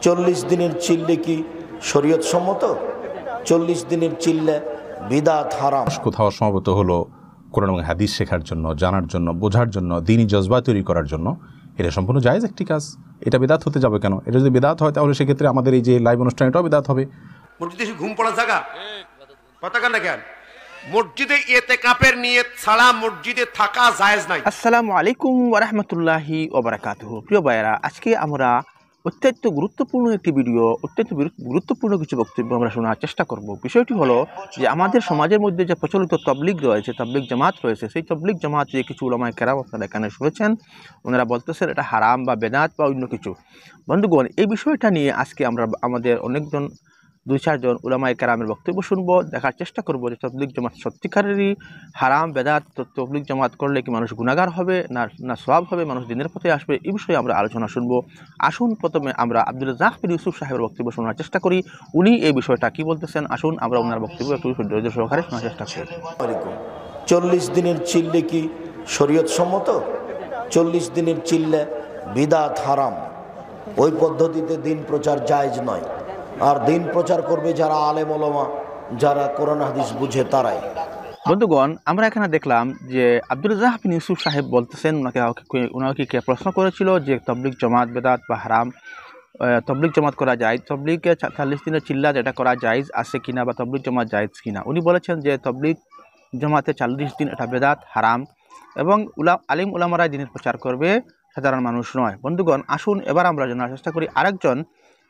40 দিনের চিল্লে কি শরীয়ত সম্মত? 40 দিনের চিল্লে বিদআত হারাম। কোথাও সমবেত হলো কোরআন এবং হাদিস শেখার জন্য, জানার জন্য, বোঝার জন্য, দ্বীনি জজবা তৈরি করার জন্য, এটা সম্পূর্ণ জায়েজ একটি কাজ। এটা বিদআত হতে যাবে কেন? এটা যদি বিদআত হয় তাহলে সেক্ষেত্রে আমাদের এই যে লাইভ অনুষ্ঠান এটাও বিদআত হবে। মসজিদে ঘুম পড়ার জায়গা কথা কেন কেন? মসজিদে ইতিকাফের নিয়ত ছাড়া মসজিদে থাকা জায়েজ নাই। আসসালামু আলাইকুম ওয়া রাহমাতুল্লাহি ওয়া বারাকাতুহু। প্রিয় ভাইরা, আজকে আমরা অত্যন্ত গুরুত্বপূর্ণ একটি ভিডিও, অত্যন্ত গুরুত্বপূর্ণ কিছু বক্তব্য আমরা শোনার চেষ্টা করব। বিষয়টি হলো যে আমাদের সমাজের মধ্যে যে প্রচলিত তাবলীগ রয়েছে, তাবলীগ জামাত রয়েছে, সেই তাবলীগ জামাত যে কিছু উলামায়ে কেরাম আপনারা এখানে শুনেছেন, ওনারা বলতেছেন এটা হারাম বা বেদাত বা অন্য কিছু। বন্ধুগণ, এই বিষয়টা নিয়ে আজকে আমরা আমাদের অনেকজন 2-4 জন উলামায়ে কেরামের বক্তব্য শুনবো, দেখার চেষ্টা করবো যে তাবলীগ জামাত সত্যিকারেরই হারাম বেদাত, তাবলীগ জামাত করলে কি মানুষ গুনাহগার হবে না সওয়াব হবে, মানুষ দিনের পথে আসবে, এই বিষয়ে আমরা আলোচনা শুনবো। আসুন প্রথমে আমরা আব্দুল রাজ্জাক বিন ইউসুফ সাহেবের বক্তব্য শোনার চেষ্টা করি। উনি এই বিষয়টা কি বলতেছেন, আসুন আমরা ওনার বক্তব্য একটু ধৈর্য সহকারে শোনার চেষ্টা করি। 40 দিনের চিল্লে কি শরীয়ত সম্মত? 40 দিনের চিল্লে বিদআত হারাম। ওই পদ্ধতিতে দিন প্রচার জায়েজ নয়। আর দিন প্রচার করবে যারা আলেম ওলামা, যারা কোরআন হাদিস বুঝে তারাই। বন্ধুগণ, আমরা এখানে দেখলাম যে আব্দুল রাজ্জাক বিন ইউসুফ সাহেব বলতেছেন, ওনাকে কে প্রশ্ন করেছিল যে তাবলীগ জামাত বেদাত বা হারাম, তাবলীগ জামাত করা যায়, তাবলীগে 40 দিনের চিল্লা যেটা করা জায়েজ আছে কিনা বা তাবলীগ জামাত জায়েজ কিনা। উনি বলেছেন যে তাবলীগ জামাতে 40 দিন এটা বেদাত হারাম এবং আলিম উলামারা দিনের প্রচার করবে, সাধারণ মানুষ নয়। বন্ধুগণ, আসুন এবার আমরা জানার চেষ্টা করি আরেকজন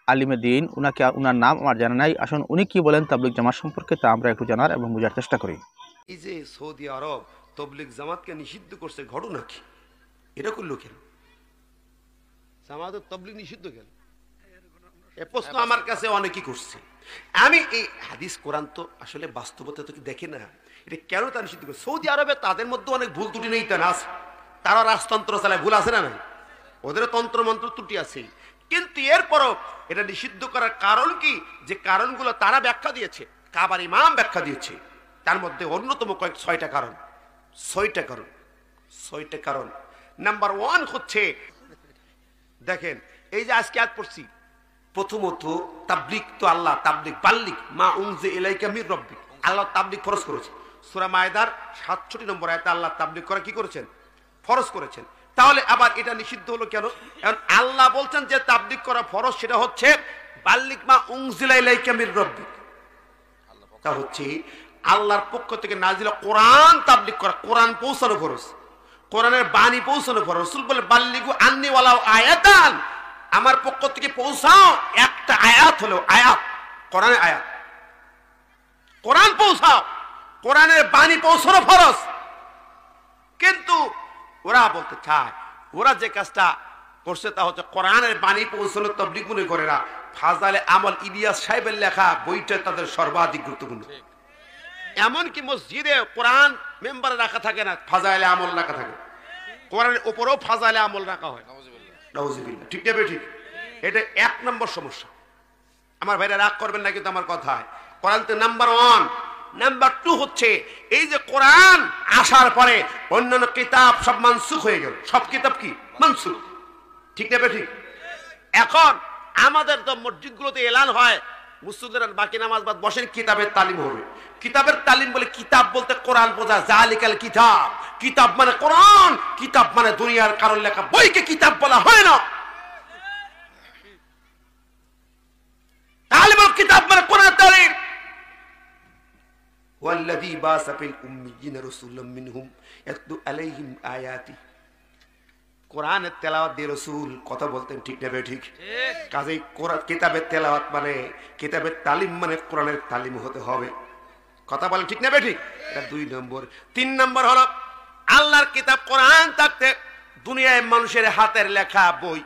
আলিমে দিন, উনার নাম আমার জানা নাই। আসুন উনি কি বলেন তাবলীগ জামাত সম্পর্কে, তা আমরা একটু জানার এবং বোঝার চেষ্টা করি। এই যে সৌদি আরব তাবলীগ জামাতকে নিষিদ্ধ করছে, ঘটনা কি? এটা করলো কেন? জামাত তাবলীগ নিষিদ্ধ কেন? এই প্রশ্ন আমার কাছে অনেকেই করছে। আমি এই হাদিস কোরআন তো আসলে বাস্তবতা তো দেখে না, এটা কেন তারা নিষিদ্ধ করে? সৌদি আরবে তাদের মধ্যে অনেক ভুল ত্রুটি নেই তা না আছে, তারা রাজতন্ত্র চালায়, ভুল আছে না নাই? ওদের তন্ত্র মন্ত্র ত্রুটি আছে, কিন্তু এরপরও এটা নিষিদ্ধ করার কারণ কি? যে কারণগুলো তারা ব্যাখ্যা দিয়েছে, কাবার ইমাম ব্যাখ্যা দিয়েছে, তার মধ্যে অন্যতম 6টা কারণ। 6টা কারণ। নাম্বার 1 হচ্ছে, দেখেন এই যে আজকে আজ পড়ছি, প্রথমত তাবলীগ তো আল্লাহ তাবলীগ বাল্লিগ মা উনজি ইলাইকা মির রাব্বিক, আল্লাহ তাবলীগ ফরজ করেছে। সূরা মায়েদার 67 নম্বর আয়াতে আল্লাহ তাবলীগ করা কি করেছেন? ফরজ করেছেন। তাহলে আবার এটা নিষিদ্ধ হলো কেন? কারণ আল্লাহ বলছেন যে তাবলীগ করা ফরজ, সেটা হচ্ছে বাল্লিগ মা উনজিলা ইলাইকা মির রাব্বিক। তা হচ্ছে আল্লাহর পক্ষ থেকে নাজিল কোরআন তাবলীগ করা, কোরআন পৌঁছানো ফরজ, কোরআনের বাণী পৌঁছানো ফরজ। রাসূল বলে বাল্লিগু আন্নি ওয়ালাউ আয়াতান, আমার পক্ষ থেকে পৌঁছাও একটা আয়াত হলো, আয়াত কোরআনের আয়াত, কোরআন পৌঁছাও, কোরআনের বাণী পৌঁছানো ফরজ। কিন্তু ওরা বলতে চায়, ওরা যে কাজটা করছে তা হচ্ছে কোরআনের বাণী পৌঁছানো তাবলীগ মনে করে না। ফাজালে আমল ইলিয়াস সাহেবের লেখা বইটা তাদের সর্বাধিক গুরুত্বপূর্ণ। এমনকি মসজিদে কোরআন মেম্বারে রাখা থাকে না, ফাজাইলে আমল রাখা থাকে, কোরআনের উপরেও ফাজাইলে আমল রাখা হয়। নাউজুবিল্লাহ, ঠিক না? ঠিক। এটা 1 নম্বর সমস্যা। আমার ভাইরা রাগ করবেন না কিন্তু আমার কথায়, কোরআন তো নাম্বার 1। নাম্বার 2 হচ্ছে এই যে কোরআন আসার পরে অন্যান্য কিতাব সব মানসুখ হয়ে গেল, সব কিতাব কি মানসুখ, ঠিক না? ঠিক। এখন আমাদের তো মসজিদগুলোতে এলান হয়, মুসল্লিরা বাকি নামাজ বাদ বসেন, কিতাবের তালিম হবে। কিতাবের তালিম বলে, কিতাব বলতে কোরআন বোঝা, জালিকাল কিতাব, কিতাব মানে কোরআন, কিতাব মানে দুনিয়ার কারণ লেখা বইকে কিতাব বলা হয় না। তালিম কিতাব মানে কোরআন তালিম। ওয়াল্লাযী বাসা ফিল উম্মিয়িনা রাসূলাম মিনহুম ইয়াতলু আলাইহিম আয়াতি, কোরআনের তেলাওয়াত দিয়ে রাসূল কথা বলতেন, ঠিক না? ঠিক। কাজেই কোরআন কিতাবের তেলাওয়াত মানে, কিতাবের তালিম মানে কোরআনের তালিম হতে হবে, কথা বলেন, ঠিক না? ঠিক। এটা 2 নম্বর। 3 নম্বর হলো আল্লাহর কিতাব কোরআন থাকতে দুনিয়ায় মানুষের হাতের লেখা বই,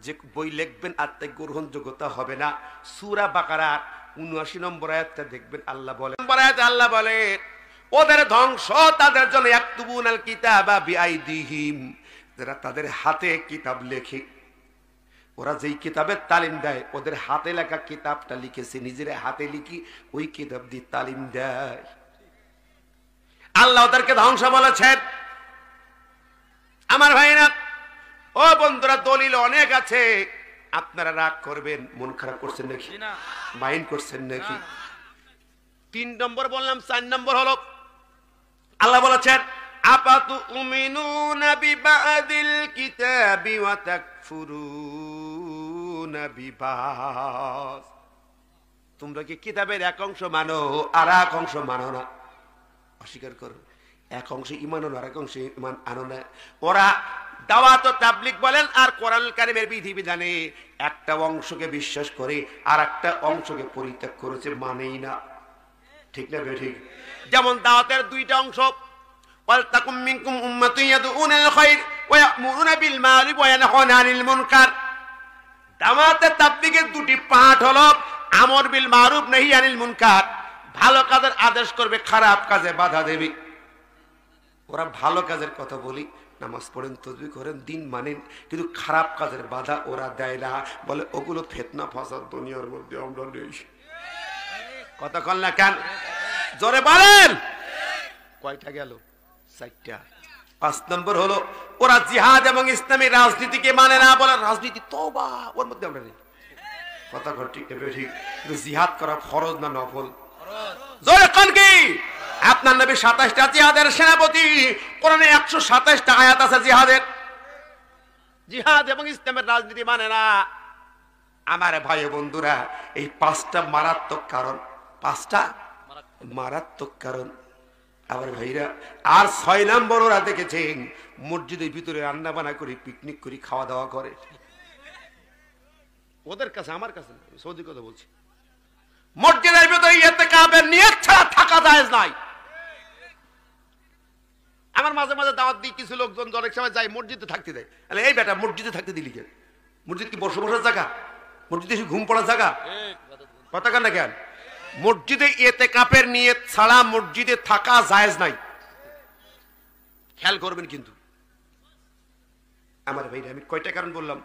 যে বই লিখবেন আর তাই গ্রহণযোগ্যতা হবে না। সূরা বাকারা 79 নম্বর আয়াতটা দেখবেন, আল্লাহ বলে, আল্লাহ বলে ওদের ধ্বংস তাদের জন্য, ইয়াকতুবুনাল কিতাবা বিআইদিহিম, যারা তাদের হাতে কিতাব লেখে। ওরা যেই কিতাবের তালিম দেয়, ওদের হাতে লেখা কিতাবটা লিখেছে, নিজের হাতে লিখি ওই কিতাব দিয়ে তালিম দেয়। আল্লাহ ওদেরকে ধ্বংস বলেছেন। আমার ভাইরা ও বন্ধুরা, দলিল অনেক আছে, আপনারা রাগ করবেন, মন খারাপ করছেন নাকি, মাইন্ড করছেন নাকি? 3 নম্বর বললাম। 4 নম্বর হলো আল্লাহ বলেছেন আফাতুমিনুনা বিবাদিল কিতাবি ওয়া তাকফুরুনা বিবাদ। তোমরা কি কিতাবের এক অংশ মানো আর এক অংশ মানো না? অস্বীকার করো। এক অংশ ঈমান আনো আর এক অংশ ঈমান আনো না। ওরা দাওয়াত ও তাবলীগ বলেন আর কোরআনুল কারীমের বিধিবিধানে একটা অংশকে বিশ্বাস করে আর একটা অংশকে পরিত্যাগ করেছে, মানেই না। ঠিক না ঠিক? যেমন দাওয়াতের 2টা অংশ, ওয়ালতাকুম মিনকুম উম্মাতুন ইয়াদউনা ইলাল খায়র ওয়া ইয়া'মুরুনা বিল মা'রুফ ওয়া ইয়ানহাউনা আনিল মুনকার। দাওয়াতে তাবলীগের 2টি পাঠ হলো আমর বিল মা'রুফ নাহি আনিল মুনকার। ভালো কাজের আদেশ করবে, খারাপ কাজে বাধা দেবে। ওরা ভালো কাজের কথা বলি, নামাজ পড়েন, তাসবিহ করেন, দিন মানেন, কিন্তু খারাপ কাজের বাধা ওরা দেয় না। বলে ওগুলো ফিতনা ফাসাদ দুনিয়ার মধ্যে আমরা নেই। কথা কল না কেন? জোরে বলেন। কয়টা গেল? 4টা। 5 নম্বর হলো ওরা জিহাদ এবং ইসলামী রাজনীতিকে মানে না। বলে রাজনীতি তওবা, ওর মধ্যে আমরা নেই। কথা কর ঠিক না ঠিক? কিন্তু জিহাদ করা ফরজ না নফল? জোরে কোন কি? আপনার নবী 27টা জিহাদের সেনাপতি। কোরআনে 127টা আয়াত আছে জিহাদের। জিহাদ এবং ইসলামের রাজনীতি মানে না। আমার ভাই বন্ধুরা, এই 5টা মারাত্মক কারণ। 5টা মারাত্মক কারণ আমার ভাইরা। আর 6 নম্বর ওরা দেখেছেন মসজিদের ভিতরে রান্না বান্না করে, পিকনিক করে, খাওয়া দাওয়া করে। ওদের কাছে, আমার কাছে না, সৌদি কথা বলছি। মসজিদের ভিতরে ইতিকাফের নিয়ত ছাড়া থাকা জায়েজ নাই। আমার মাঝে মাঝে দাওয়াত দিই, কিছু লোকজন অনেক সময় যায় মসজিদে থাকতে দেয়। আরে এই বেটা, মসজিদে থাকতে দিলি কেন? মসজিদ কি বসে বসার জায়গা? মসজিদে ঘুম পড়ার জায়গা? কথা কেন না কেন? মসজিদে ইতিকাফের নিয়ত ছাড়া মসজিদে থাকা জায়েজ নাই। খেয়াল করবেন কিন্তু আমার ভাই। আমি কয়টা কারণ বললাম?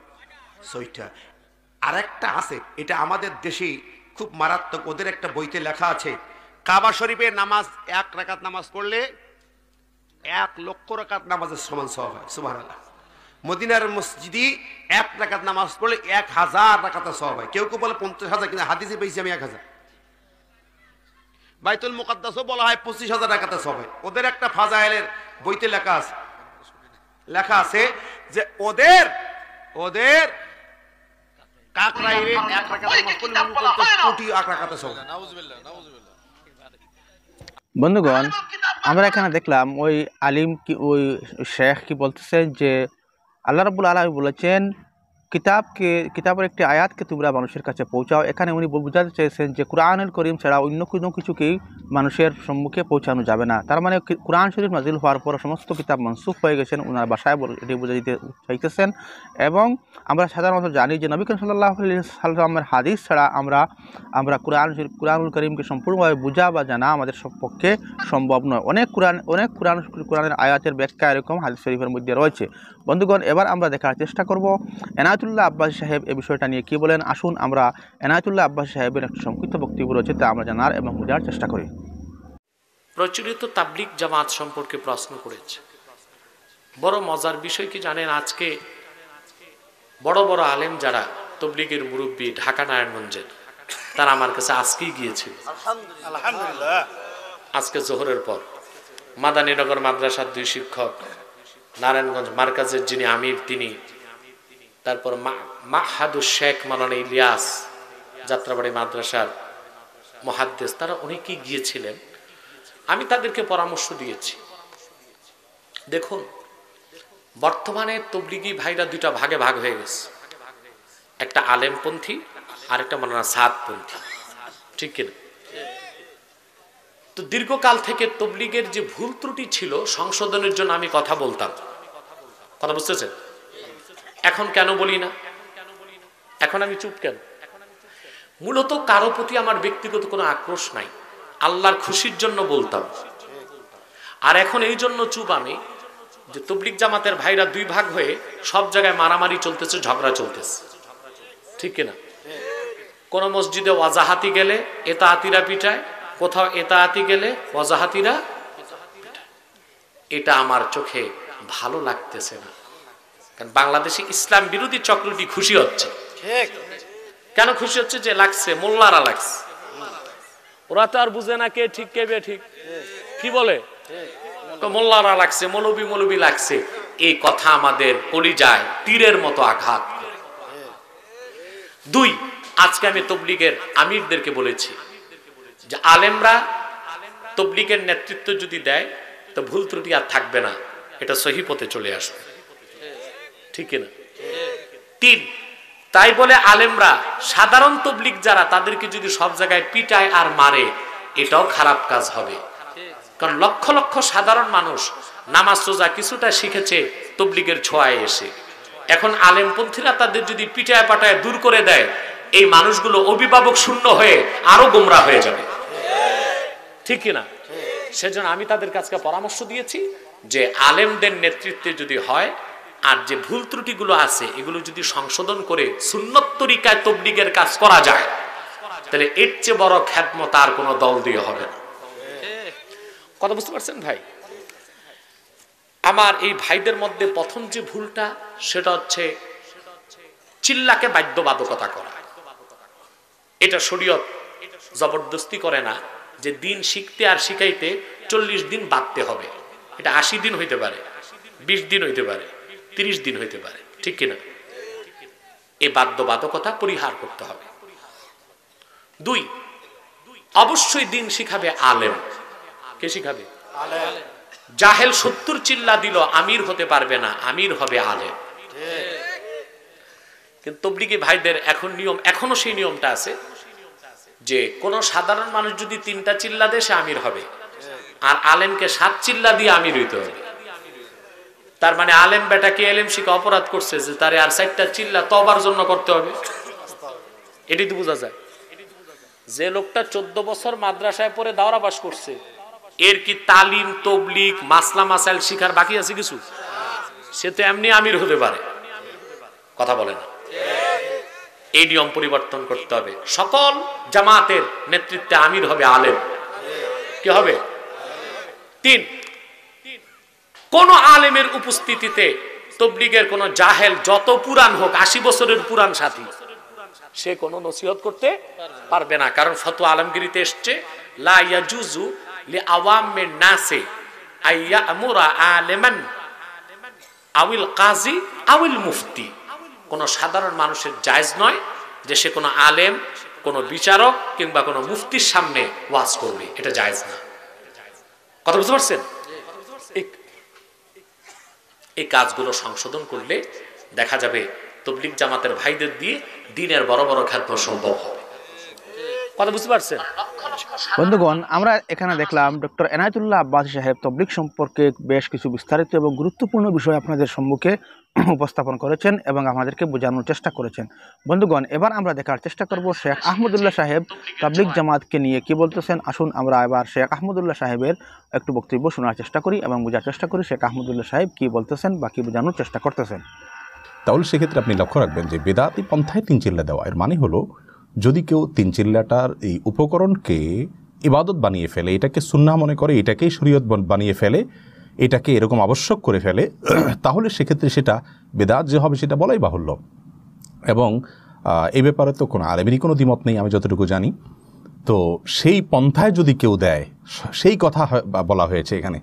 6টা। আরেকটা আছে, এটা আমাদের দেশে খুব মারাত্মক। ওদের একটা বইতে লেখা আছে, কাবা শরীফে নামাজ 1 রাকাত নামাজ পড়লে 1 লক্ষ রাকাত নামাজের সমান সওয়াব হয়। সুবহানাল্লাহ। মদিনার মসজিদে 1 রাকাত নামাজ পড়লে 1000 রাকাতের সওয়াব হয়। কেউ কেউ বলে 50,000, কিন্তু হাদিসে পেয়েছি আমি 1000। বাইতুল মুকাদ্দাসও বলা হয় 25,000 রাকাতের সওয়াব হয়। ওদের একটা ফাজাইলের বইতে লেখা আছে, যে ওদের কাকরাইলে 1 রাকাত নামাজ পড়লে 49 কোটি 1 রাকাতের সওয়াব। বন্ধুগণ, আমরা এখানে দেখলাম ওই আলিম কি, ওই শেখ কি বলতেছেন যে আল্লাহ রাব্বুল আলামিন বলেছেন কিতাবের একটি আয়াতকে তোমরা মানুষের কাছে পৌঁছাও। এখানে উনি বোঝাতে চেয়েছেন যে কোরআনুল কারীম ছাড়া অন্য কোনো কিছুকেই মানুষের সম্মুখে পৌঁছানো যাবে না। তার মানে কোরআন শরীফ নাজিল হওয়ার পর সমস্ত কিতাব মনসুখ হয়ে গেছেন, ওনার ভাষায় এটি বোঝা দিতে চাইতেছেন। এবং আমরা সাধারণত জানি যে নবী করিম সাল্লাল্লাহু আলাইহি সাল্লামের হাদিস ছাড়া আমরা কোরআনুল কারীমকে সম্পূর্ণভাবে বোঝা বা জানা আমাদের পক্ষে সম্ভব নয়। অনেক কোরআনের আয়াতের ব্যাখ্যা এরকম হাদিস শরীফের মধ্যে রয়েছে। বন্ধুগণ, এবার আমরা দেখার চেষ্টা করব এনায়েতুল্লাহ আব্বাসী সাহেব এই বিষয়টা নিয়ে কি বলেন। আসুন আমরা এনায়েতুল্লাহ আব্বাসী সাহেবের একটি সংক্ষিপ্ত বক্তব্য রয়েছে, তা আমরা জানার এবং বোঝার চেষ্টা করি। প্রচলিত তাবলিগ জামাত সম্পর্কে প্রশ্ন করেছে। বড় মজার বিষয় কি জানেন, আজকে বড় বড় আলেম যারা তবলিগের মুরব্বী ঢাকা নারায়ণগঞ্জের, তারা আমার কাছে আজকেই গিয়েছিল। আলহামদুলিল্লাহ। আজকে জোহরের পর মাদানীনগর মাদ্রাসার 2 শিক্ষক, নারায়ণগঞ্জ মার্কাজের যিনি আমির তিনি, তারপর মাহাদুর শেখ মাওলানা ইলিয়াস যাত্রাবাড়ি মাদ্রাসার মুহাদ্দিস, তারা অনেকেই গিয়েছিলেন। আমি তাদেরকে পরামর্শ দিয়েছি, দেখুন বর্তমানে তবলিগি ভাইরা 2টা ভাগে ভাগ হয়ে গেছে, একটা আলেমপন্থী আর একটা মাওলানা সাদপন্থী, ঠিক কিনা? তো দীর্ঘকাল থেকে তবলিগের যে ভুল ত্রুটি ছিল সংশোধনের জন্য আমি কথা বলতাম, কথা বুঝতেছেন? এখন কেন বলি না? এখন আমি চুপ কেন? মূলত কারো প্রতি আমার ব্যক্তিগত কোনো আক্রোশ নাই, আল্লাহর খুশির জন্য বলতাম। আর এখন এই জন্য চুপ আমি যে তবলিগ জামাতের ভাইরা 2 ভাগ হয়ে সব জায়গায় মারামারি চলতেছে, ঝগড়া চলতেছে, ঠিক কিনা? কোন মসজিদে ওয়াজাহাতি গেলে এতাআতিরা পিটায়, কোথাও এতাআতি গেলে ওয়াজাহাতিরা পিটায়। এটা আমার চোখে ভালো লাগতেছে না, কারণ বাংলাদেশে ইসলাম বিরোধী চক্রটি খুশি হচ্ছে। কেন খুশি হচ্ছে? যে লাগছে, মোল্লারা লাগছে। ওরা তো আর বুঝে না কে ঠিক কে বে ঠিক। কি বলে? মোল্লারা লাগছে, মৌলবি লাগছে। এই কথা আমাদের কলিজায় তীরের মতো আঘাত করে। দুই, আজকে আমি তবলিগের আমিরদেরকে বলেছি যে আলেমরা তবলিগের নেতৃত্ব যদি দেয় তো ভুল ত্রুটি আর থাকবে না, এটা সহি পথে চলে আসবে, ঠিক না? তিন, তাই বলে আলেমরা সাধারণ তবলিগ যারা তাদেরকে যদি সব জায়গায় পিটায় আর মারে, এটাও খারাপ কাজ হবে। কারণ লক্ষ লক্ষ সাধারণ মানুষ নামাজ রোজা কিছুটা শিখেছে তবলিগের ছোঁয়ায় এসে। এখন আলেমপন্থীরা তাদের যদি পিটায় পাটায় দূর করে দেয়, এই মানুষগুলো অভিভাবক শূন্য হয়ে আরো গোমরা হয়ে যাবে, ঠিক কিনা? সেজন্য আমি তাদের কাছে পরামর্শ দিয়েছি যে আলেমদের নেতৃত্বে যদি হয় আর যে ভুল ত্রুটিগুলো আছে এগুলো যদি সংশোধন করে সুন্নত তরিকায় তবলিগের কাজ করা যায়, তাহলে এর চেয়ে বড় খ্যাতমত আর কোনো দল দিয়ে হবে না। কথা বুঝতে পারছেন ভাই? আমার এই ভাইদের মধ্যে প্রথম যে ভুলটা সেটা হচ্ছে চিল্লাকে বাধ্যবাধকতা করা। এটা শরীয়ত জবরদস্তি করে না যে দিন শিখতে আর শিখাইতে 40 দিন বাঁধতে হবে। এটা 80 দিন হইতে পারে, 20 দিন হইতে পারে, 30 দিন হইতে পারে, ঠিক কিনা? এই বাধ্যবাধকতা পরিহার করতে হবে। দুই, অবশ্যই দিন শিখাবে আলেম। কে শিখাবে? জাহেল 70 চিল্লা দিল আমির হতে পারবে না, আমির হবে আলেম। কিন্তু তবলিগী ভাইদের এখন নিয়ম, এখনো সেই নিয়মটা আছে যে কোন সাধারণ মানুষ যদি 3টা চিল্লা দেয় সে আমির হবে, আর আলেমকে 7 চিল্লা দিয়ে আমির হইতে হবে। তার মানে আলেম বেটাকে এলেম শিখে অপরাধ করছে যে তারে আর 4টা চিল্লা তওবার জন্য করতে হবে। এটাই তো বোঝা যায়। যে লোকটা 14 বছর মাদ্রাসায় পড়ে দাওরা পাস করছে, এর কি তালিম তবলিগ মাসলা মাসাইল শিখার বাকি আছে কিছু? সে তো এমনি আমির হতে পারে। কথা বলে না? এই নিয়ম পরিবর্তন করতে হবে। সকল জামাতের নেতৃত্বে আমির হবে আলেম। কি হবে? 3, কোন আলেমের উপস্থিতিতে তবলিগের কোন জাহেল যত পুরান হোক, 80 বছরের পুরান সাথী, সে কোনো নসিহত করতে পারবে না। কারণ ফতোয়া আলমগিরিতে এসছে লা ইয়াজুজু লি আওয়ামিন নাসি আইয়ামুরা আলিমান আউল কাজী আউল মুফতি। কোন সাধারণ মানুষের জায়েজ নয় যে সে কোনো আলেম, কোনো বিচারক কিংবা কোনো মুফতির সামনে ওয়াজ করবে, এটা জায়েজ না। কথা বুঝতে পারছেন? এই কাজগুলো সংশোধন করলে দেখা যাবে তবলিগ জামাতের ভাইদের দিয়ে দিনের বড় বড় খ্যাতমত সম্ভব হবে। কথা বুঝতে পারছেন? বন্ধুগণ, আমরা এখানে দেখলাম ডক্টর এনায়েতুল্লাহ আব্বাসী সাহেব তবলিগ সম্পর্কে বেশ কিছু বিস্তারিত এবং গুরুত্বপূর্ণ বিষয় আপনাদের সম্মুখে উপস্থাপন করেছেন এবং আমাদেরকে বোঝানোর চেষ্টা করেছেন। বন্ধুগণ, এবার আমরা দেখার চেষ্টা করব শেখ আহমদুল্লাহ সাহেব তবলিগ জামাতকে নিয়ে কি বলতেছেন। আসুন আমরা এবার শেখ আহমদুল্লাহ সাহেবের একটু বক্তব্য শোনার চেষ্টা করি এবং বোঝার চেষ্টা করি শেখ আহমদুল্লাহ সাহেব কি বলতেছেন বা কি বোঝানোর চেষ্টা করতেছেন। তাহলে সেক্ষেত্রে আপনি লক্ষ্য রাখবেন যে বেদাতি পন্থায় 3 চিল্লা দেওয়া, এর মানে হলো যদি কেউ 3 চিল্লাটার এই উপকরণকে ইবাদত বানিয়ে ফেলে, এটাকে সুন্নাহ মনে করে, এটাকেই শরীয়ত বানিয়ে ফেলে, এটাকে এরকম আবশ্যক করে ফেলে, তাহলে সেক্ষেত্রে সেটা বেদাত যে হবে সেটা বলাই বাহুল্য। এবং এই ব্যাপারে তো কোনো আলেমেরই কোনো দ্বিমত নেই আমি যতটুকু জানি। তো সেই পন্থায় যদি কেউ দেয়, সেই কথা বলা হয়েছে এখানে।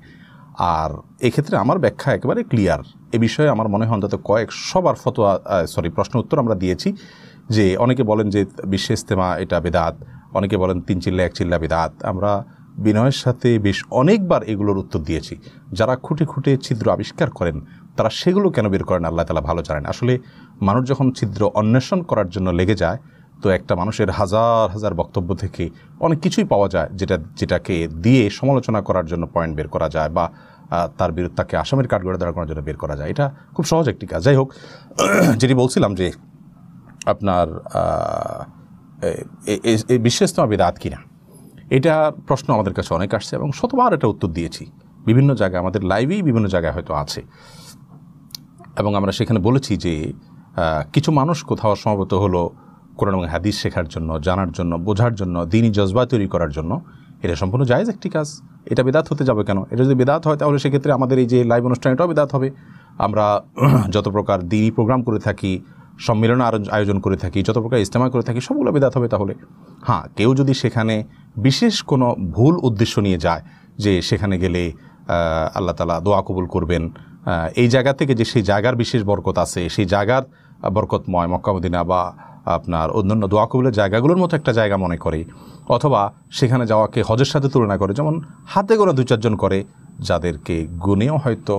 আর এক্ষেত্রে আমার ব্যাখ্যা একেবারে ক্লিয়ার। এ বিষয়ে আমার মনে হয় অন্তত কয়েকশোবার প্রশ্ন উত্তর আমরা দিয়েছি। যে অনেকে বলেন যে বিশ্ব ইজতেমা এটা বেদাত, অনেকে বলেন 3 চিল্লা 1 চিল্লা বেদাত। আমরা বিনয়ের সাথে বেশ অনেকবার এগুলোর উত্তর দিয়েছি। যারা খুঁটে খুঁটে ছিদ্র আবিষ্কার করেন তারা সেগুলো কেন বের করেন আল্লাহ তাআলা ভালো জানেন। আসলে মানুষ যখন ছিদ্র অন্বেষণ করার জন্য লেগে যায়, তো একটা মানুষের হাজার হাজার বক্তব্য থেকে অনেক কিছুই পাওয়া যায় যেটাকে দিয়ে সমালোচনা করার জন্য পয়েন্ট বের করা যায় বা তার বিরুদ্ধে তাকে আসামের কাঠগড়ায় দাঁড় করার জন্য বের করা যায়। এটা খুব সহজ একটি কাজ। যাই হোক, যেটি বলছিলাম যে আপনার এই বিশ্ব ইজতেমা বেদাত কিনা, এটা প্রশ্ন আমাদের কাছে অনেক আসছে এবং শতবার এটা উত্তর দিয়েছি বিভিন্ন জায়গায়, আমাদের লাইভেই বিভিন্ন জায়গায় হয়তো আছে। এবং আমরা সেখানে বলেছি যে কিছু মানুষ কোথাও সম্ভবত হলো কোরআন এবং হাদিস শেখার জন্য, জানার জন্য, বোঝার জন্য, দ্বীনি জজবা তৈরি করার জন্য, এটা সম্পূর্ণ জায়েজ একটি কাজ। এটা বেদাত হতে যাবে কেন? এটা যদি বেদাত হয় তাহলে সেক্ষেত্রে আমাদের এই যে লাইভ অনুষ্ঠান এটাও বেদাত হবে। আমরা যত প্রকার দ্বীনি প্রোগ্রাম করে থাকি, সম্মেলন আয়োজন করে থাকি, যত প্রকার ইজতেমা করে থাকি, সবগুলো বিদাত হবে। তাহলে হ্যাঁ, কেউ যদি সেখানে বিশেষ কোনো ভুল উদ্দেশ্য নিয়ে যায় যে সেখানে গেলে আল্লাহ তাআলা দোয়া কবুল করবেন, এই জায়গা থেকে যে সেই জায়গার বিশেষ বরকত আছে, সেই জায়গার বরকতময় মক্কা মদিনা বা আপনার অন্যান্য দোয়া কবুলের জায়গাগুলোর মতো একটা জায়গা মনে করে, অথবা সেখানে যাওয়াকে হজের সাথে তুলনা করে, যেমন হাতে গোনা 2-4 জন করে, যাদেরকে গুনেও হয়তো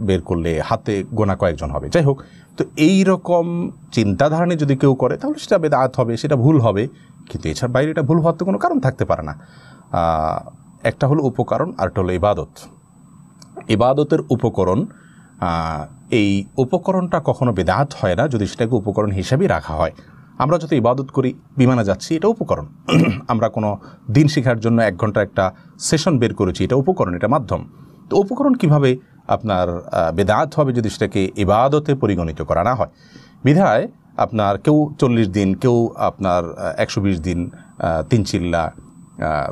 বের করলে হাতে গোনা কয়েকজন হবে। যাই হোক, তো এই রকম চিন্তাধারা নিয়ে যদি কেউ করে তাহলে সেটা বেদাত হবে, সেটা ভুল হবে। কিন্তু এছাড়া বাইরে এটা ভুল হওয়ার তো কোনো কারণ থাকতে পারে না। একটা হলো উপকরণ, আরেকটা হলো ইবাদত। ইবাদতের উপকরণ, এই উপকরণটা কখনো বেদাত হয় না যদি সেটাকে উপকরণ হিসাবেই রাখা হয়। আমরা যত ইবাদত করি, বিমানে যাচ্ছি, এটা উপকরণ। আমরা কোনো দিন শেখার জন্য 1 ঘন্টা একটা সেশন বের করেছি, এটা উপকরণ, এটা মাধ্যম। তো উপকরণ কিভাবে আপনার বেদাত হবে যদি সেটাকে ইবাদতে পরিগণিত করা না হয়? বিধায় আপনার কেউ 40 দিন, কেউ আপনার 120 দিন 3 চিল্লা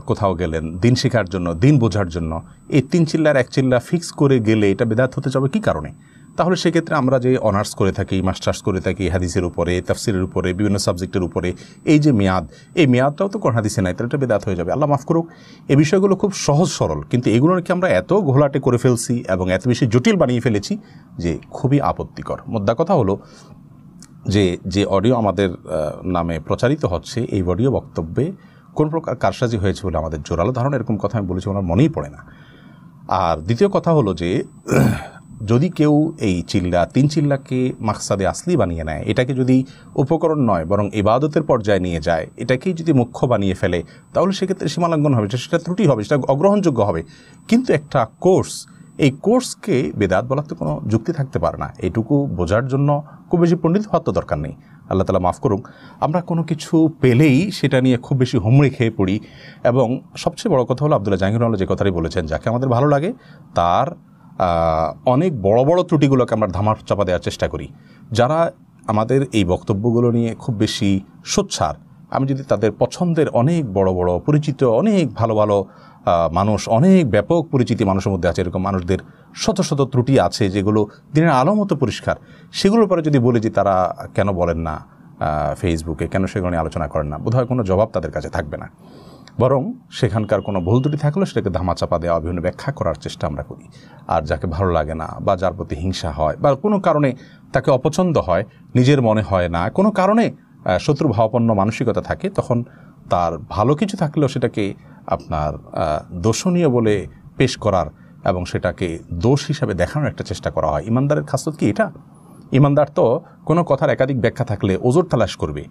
কোথাও গেলেন দিন শেখার জন্য, দিন বোঝার জন্য, এই 3 চিল্লার 1 চিল্লা ফিক্স করে গেলে এটা বেদাত হতে যাবে কী কারণে? তাহলে সেক্ষেত্রে আমরা যে অনার্স করে থাকি, মাস্টার্স করে থাকি হাদিসের উপরে, তাফসিরের উপরে, বিভিন্ন সাবজেক্টের উপরে, এই যে মেয়াদ, এই মেয়াদটাও তো কোরআন হাদিসে নাই, তাহলে এটা বেদাত হয়ে যাবে। আল্লাহ মাফ করুক। এই বিষয়গুলো খুব সহজ সরল, কিন্তু এগুলোকে আমরা এত ঘোলাটে করে ফেলছি এবং এত বেশি জটিল বানিয়ে ফেলেছি যে খুবই আপত্তিকর। মোদ্দা কথা হলো যে অডিও আমাদের নামে প্রচারিত হচ্ছে, এই অডিও বক্তব্যে কোন প্রকার কারসাজি হয়েছে বলে আমাদের জোরালো ধারণা, এরকম কথা আমি বলেছি, আমার মনেই পড়ে না। আর দ্বিতীয় কথা হলো যে যদি কেউ এই চিল্লা 3 চিল্লাকে মাকসাদে আসলি বানিয়ে নেয়, এটাকে যদি উপকরণ নয় বরং ইবাদতের পর্যায়ে নিয়ে যায়, এটাকেই যদি মুখ্য বানিয়ে ফেলে, তাহলে সেক্ষেত্রে সীমালঙ্ঘন হবে, সেটা ত্রুটি হবে, সেটা অগ্রহণযোগ্য হবে। কিন্তু একটা কোর্স, এই কোর্সকে বেদাত বলার তো কোনো যুক্তি থাকতে পারে না। এইটুকু বোঝার জন্য খুব বেশি পণ্ডিত হওয়ার তো দরকার নেই। আল্লাহ তাআলা মাফ করুক। আমরা কোনো কিছু পেলেই সেটা নিয়ে খুব বেশি হুমড়ি খেয়ে পড়ি, এবং সবচেয়ে বড় কথা হলো আব্দুল্লাহ জাহাঙ্গীর যে কথাটাই বলেছেন, যাকে আমাদের ভালো লাগে তার অনেক বড় বড় ত্রুটিগুলোকে আমরা ধামার চাপা দেওয়ার চেষ্টা করি। যারা আমাদের এই বক্তব্যগুলো নিয়ে খুব বেশি সোচ্চার, আমি যদি তাদের পছন্দের অনেক বড় বড় পরিচিত, অনেক ভালো ভালো মানুষ, অনেক ব্যাপক পরিচিতি মানুষের মধ্যে আছে, এরকম মানুষদের শত শত ত্রুটি আছে যেগুলো দিনের আলো মতো পরিষ্কার, সেগুলোর পরে যদি বলি যে তারা কেন বলেন না ফেসবুকে, কেন সেগুলো নিয়ে আলোচনা করেন না, বোধহয় কোনো জবাব তাদের কাছে থাকবে না। বরং সেখানকার কোনো ভুল ত্রুটি থাকলেও সেটাকে ধামাচাপা দেওয়া, বিভিন্ন ব্যাখ্যা করার চেষ্টা আমরা করি। আর যাকে ভালো লাগে না বা যার প্রতি হিংসা হয় বা কোনো কারণে তাকে অপছন্দ হয়, নিজের মনে হয় না, কোনো কারণে শত্রুভাবাপন্ন মানসিকতা থাকে, তখন তার ভালো কিছু থাকলেও সেটাকে আপনার দোষণীয় বলে পেশ করার এবং সেটাকে দোষ হিসাবে দেখানোর একটা চেষ্টা করা হয়। ইমানদারের খাসলত কি এটা? ইমানদার তো কোনো কথার একাধিক ব্যাখ্যা থাকলে ওজোর তালাশ করবে,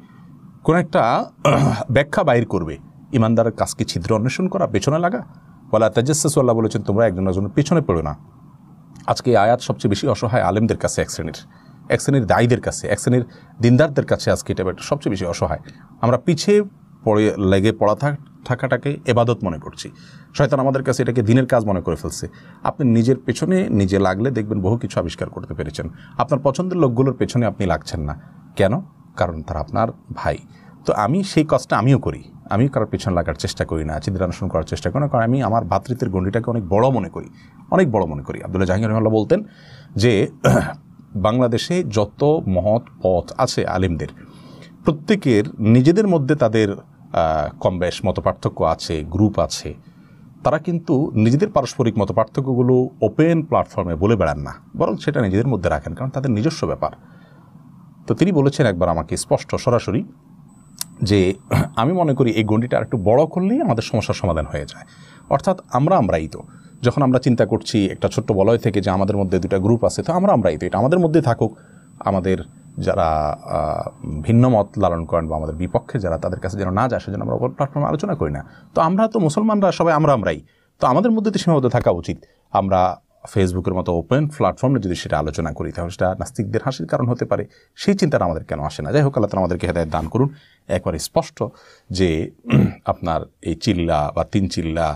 কোনো একটা ব্যাখ্যা বাইর করবে। ইমানদারের কাজকে ছিদ্র অন্বেষণ করা, পেছনে লাগা, বলা তাজাসসু, আল্লাহ বলেছেন তোমরা একজন একজনের পেছনে পড়ো না। আজকে এই আয়াত সবচেয়ে বেশি অসহায় আলেমদের কাছে, এক শ্রেণীর দায়ীদের কাছে, এক শ্রেণীর দিনদারদের কাছে আজকে এটা সবচেয়ে বেশি অসহায়। আমরা পিছিয়ে লেগে পড়া থাকাটাকে এবাদত মনে করছি। শয়তান আমাদের কাছে এটাকে দিনের কাজ মনে করে ফেলছে। আপনি নিজের পেছনে নিজে লাগলে দেখবেন বহু কিছু আবিষ্কার করতে পেরেছেন। আপনার পছন্দের লোকগুলোর পেছনে আপনি লাগছেন না কেন? কারণ তারা আপনার ভাই। তো আমি সেই কাজটা আমিও করি, আমি কারোর পেছনে লাগার চেষ্টা করি না, ছিদ্রান্বেষণ করার চেষ্টা করি না, কারণ আমি আমার ভ্রাতৃত্বের গণ্ডিটাকে অনেক বড় মনে করি, অনেক বড় মনে করি। আব্দুল্লাহ জাহাঙ্গীর রহমাল্লাহ বলতেন যে বাংলাদেশে যত মহৎ পথ আছে আলেমদের, প্রত্যেকের নিজেদের মধ্যে তাদের কম বেশ মতপার্থক্য আছে, গ্রুপ আছে, তারা কিন্তু নিজেদের পারস্পরিক মতপার্থক্যগুলো ওপেন প্ল্যাটফর্মে বলে বেড়ান না, বরং সেটা নিজেদের মধ্যে রাখেন, কারণ তাদের নিজস্ব ব্যাপার। তো তিনি বলেছেন একবার আমাকে স্পষ্ট সরাসরি যে আমি মনে করি এই গণ্ডিটা আর একটু বড় করলেই আমাদের সমস্যার সমাধান হয়ে যায়। অর্থাৎ আমরাই তো, যখন আমরা চিন্তা করছি একটা ছোট্ট বলয় থেকে যে আমাদের মধ্যে 2টা গ্রুপ আছে, তো আমরাই তো, এটা আমাদের মধ্যে থাকুক। আমাদের যারা ভিন্ন মত লালন করেন বা আমাদের বিপক্ষে যারা, তাদের কাছে যেন না যায়, সেজন্য আমরা ওপর প্ল্যাটফর্মে আলোচনা করি না। তো আমরা তো মুসলমানরা সবাই আমরাই, তো আমাদের মধ্যে তো সীমাবদ্ধ থাকা উচিত। আমরা ফেসবুকের মতো ওপেন প্ল্যাটফর্মে যদি সেটা আলোচনা করি, তাহলে সেটা নাস্তিকদের হাসির কারণ হতে পারে। সেই চিন্তাটা আমাদের কেন আসে না? যাই হোক, আল্লাহ তাআলা আমাদেরকে হেদায়েত দান করুন। একবারে স্পষ্ট যে আপনার এই চিল্লা বা 3 চিল্লা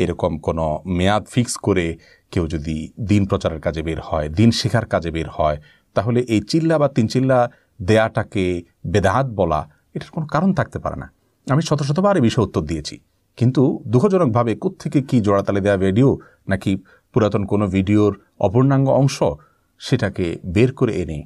এরকম কোনো মেয়াদ ফিক্স করে কেউ যদি দিন প্রচারের কাজে বের হয়, দিন শেখার কাজে বের হয়, তাহলে এই চিল্লা বা 3 চিল্লা দেয়াটাকে বেদাত বলা, এটার কোনো কারণ থাকতে পারে না। আমি শতবার এই বিষয়ে উত্তর দিয়েছি, কিন্তু দুঃখজনকভাবে কোত্থেকে কি জোড়াতালি দেওয়া ভিডিও নাকি পুরাতন কোনো ভিডিওর অপূর্ণাঙ্গ অংশ, সেটাকে বের করে এনে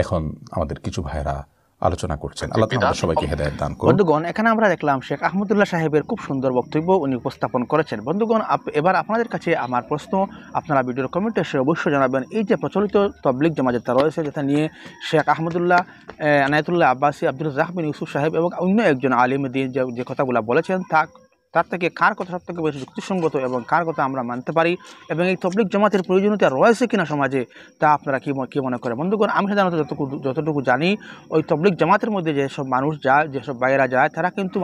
এখন আমাদের কিছু ভাইরা আলোচনা করছেন। আল্লাহ তাআলা আমাদের সবাইকে হেদায়েত দান করুন। বন্ধুগণ, এখানে আমরা দেখলাম শেখ আহমদুল্লাহ সাহেবের খুব সুন্দর বক্তব্য উনি উপস্থাপন করেছেন। বন্ধুগণ, এবার আপনাদের কাছে আমার প্রশ্ন, আপনারা ভিডিওর কমেন্টে এসে অবশ্যই জানাবেন, এই যে প্রচলিত তবলিগ জামাত যেটা রয়েছে, যেটা নিয়ে শেখ আহমদুল্লাহ, আনায়াতুল্লাহ আব্বাসী, আব্দুল রাজ্জাক বিন ইউসুফ সাহেব এবং অন্য একজন আলিম দ্বীন যে কথাগুলো বলেছেন, তার থেকে কার কথা সব থেকে বেশি যুক্তিসঙ্গত এবং কার কথা আমরা মানতে পারি, এবং এই তবলিগ জামাতের প্রয়োজনীয়তা রয়েছে কিনা সমাজে, তা আপনারা কি মনে করেন? বন্ধুগণ, আমি সাধারণত যতটুকু জানি, ওই তবলিগ জামাতের মধ্যে যেসব মানুষ যায়, যেসব বাইরা যায়, তারা কিন্তু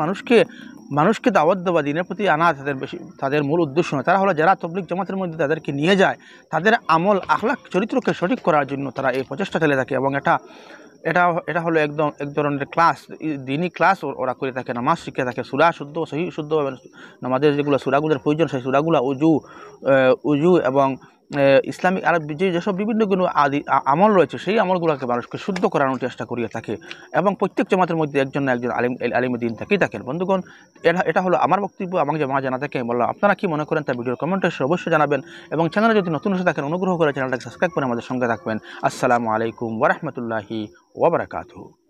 মানুষকে দাওয়াত দেওয়া, দিনের প্রতি আনা তাদের মূল উদ্দেশ্য নয়। তারা হলো যারা তবলিগ জামাতের মধ্যে তাদেরকে নিয়ে যায়, তাদের আমল আখলাক চরিত্রকে সঠিক করার জন্য তারা এই প্রচেষ্টা চালিয়ে থাকে, এবং এটা হলো একদম এক ধরনের ক্লাস, দিনই ক্লাস ওরা করে থাকে, নামাজ শিখে থাকে, সূরা শুদ্ধ সহি শুদ্ধ, নামাজের যেগুলো সূরাগুলোর প্রয়োজন সেই সূরাগুলো উজু এবং ইসলামিক আর যেসব বিভিন্ন আমল রয়েছে, সেই আমলগুলোকে মানুষকে শুদ্ধ করানোর চেষ্টা করিয়ে থাকে, এবং প্রত্যেক জামাতের মধ্যে একজন না একজন আলিম দ্বীন থেকেই থাকেন। বন্ধুগণ, এটা হলো আমার বক্তব্য, আমাকে জানা থাকে বললাম। আপনারা কি মনে করেন তা ভিডিওর কমেন্টে অবশ্যই জানাবেন, এবং চ্যানেলে যদি নতুন এসে থাকেন অনুগ্রহ করে চ্যানেলটাকে সাবস্ক্রাইব করে আমাদের সঙ্গে থাকবেন। আসসালামু আলাইকুম ওয়া রাহমাতুল্লাহি ওয়া বারাকাতুহু।